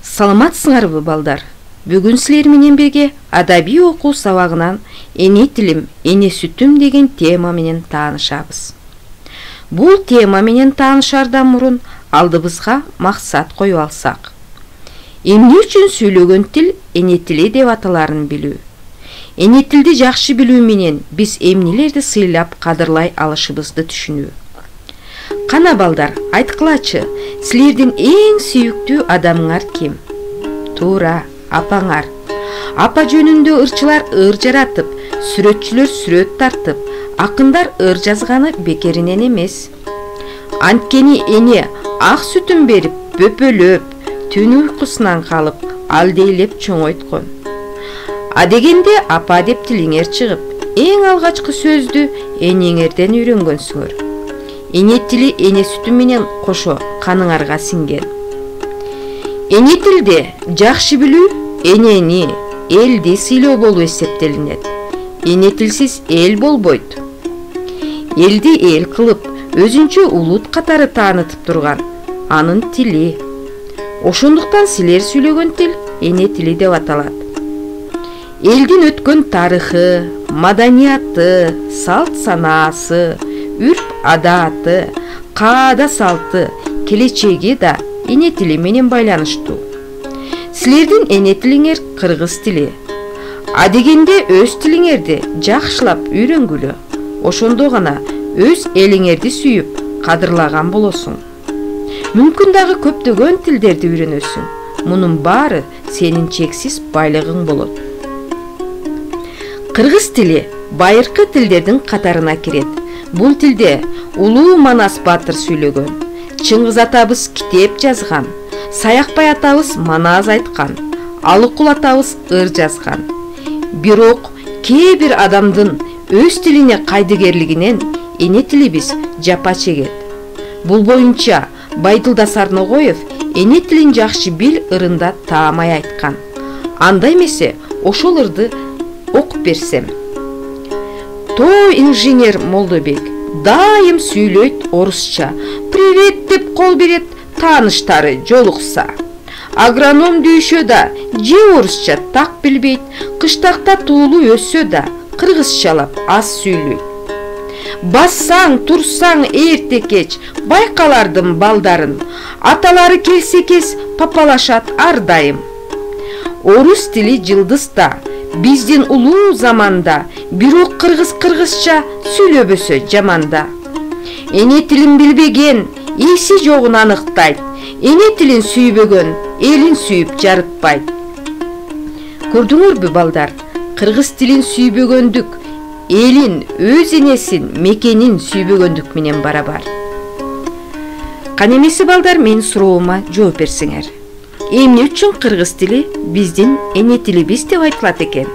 Саламатсыңарбы балдар? Бүгүн силер менен бирге адабий окуу сабагынан эне тилим, эне сүтүм деген тема менен таанышабыз. Бул тема менен таанышардан мурун алдыбызга максат коюп алсак. Эмне үчүн сүйлөгөн тил эне тили деп аталарын билүү. Эне тилди жакшы билүү менен биз эмнелерди сыйлап кадырлай алышыбызды түшүнүү. Кана балдар, айткылачы, силердин эң сүйүктүү адамыңар ким? Туура, апаңар. Апа жөнүндө ырчылар ыр жаратып, сүрөтчүлөр сүрөт тартып, акындар ыр жазганы бекеринен эмес. Анткени эне ак сүтүн берип, бөпөлөп, түн уйкусунан калып, алдейлеп чоңойткон. А дегенде апа деп тилиңер чыгып, эң алгачкы сөздү энеңерден үйрөнгөнсүңөр. Эне тили эне сүтү менен кошо каныңарга сиңген. Эне тилде жакшы билүү энени, элди сыйлоо болуп эсептелинет. Эне тилсиз эл болбойт. Элди эл кылып, өзүнчө улут катары таанытып турган анын тили. Ошондуктан силер сүйлөгөн тил эне тили деп аталат. Элдин өткөн тарыхы, маданияты, салт санаасы, үрп адаты, каада салты, келечеги да эне тили менен байланыштуу. Силердин эне тилиңер кыргыз тили. А дегенде өз тилиңерди жакшылап үйрөнгүлө. Ошондо гана өз элиңерди сүйүп, кадырлаган болосуң. Мүмкүн дагы көптөгөн тилдерди үйрөнөсүң. Мунун баары сенин чексиз байлыгың болот. Кыргыз тили байыркы тилдердин катарына кирет. Бул тилде Улуу Манас Батыр сүйлөгөн. Чыңгыз атабыз китеп жазган. Саякбай атабыз маназ айткан. Алыкул атабыз ыр жазган. Бирок кээ бир адамдын өз тилине кайдыгерлигинен эне тилибиз жапа чегет. Бул боюнча Байдылда Сарногоев эне тилин жакшы бил ырында таамай айткан. Анда эмесе ошол ырды окуп берсем. Той инженер Молдобек дайым сүйлөйт орусча. Привет деп кол берет тааныштары жолукса. Агроном дүйшө да же орусча так билбейт, кыштакта туулу өссө да кыргызчалап аз сүйлөйт. Бассаң, турсаң эрте кеч байкалардын балдарын, аталары келсе кез папалашат ар дайым. Орус тили жылдызда, биздин улуу заманда, бирок кыргызча сүйлөбөсө жаманда. Эне тилин билбеген эси жогун аныктайт. Эне тилин сүйбөгөн элин сүйүп жарытпайт. Көрдүңөрбү балдар? Кыргыз тилин сүйбөгөндүк элин, өз энесин, мекенин сүйбөгөндүк менен барабар. Кана эмесе балдар, менин суроома жооп берсеңер. Эмне үчүн кыргыз тили биздин эне тилибиз деп айтылат экен?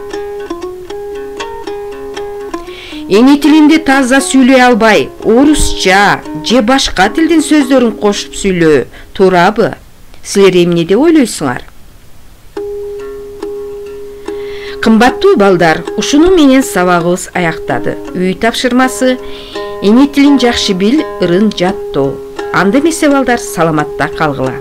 Эне тилинде таза сүйлөй албай, орусча же башка тилдин сөздөрүн кошуп сүйлөө туурабы? Силер эмне деп ойлойсуңар? Кымбаттуу балдар, ушуну менен сабагыбыз аяктады. Үй тапшырмасы эне тилин жакшы бил, ырын жаттоо. Анда эмесе балдар, саламатта калгыла.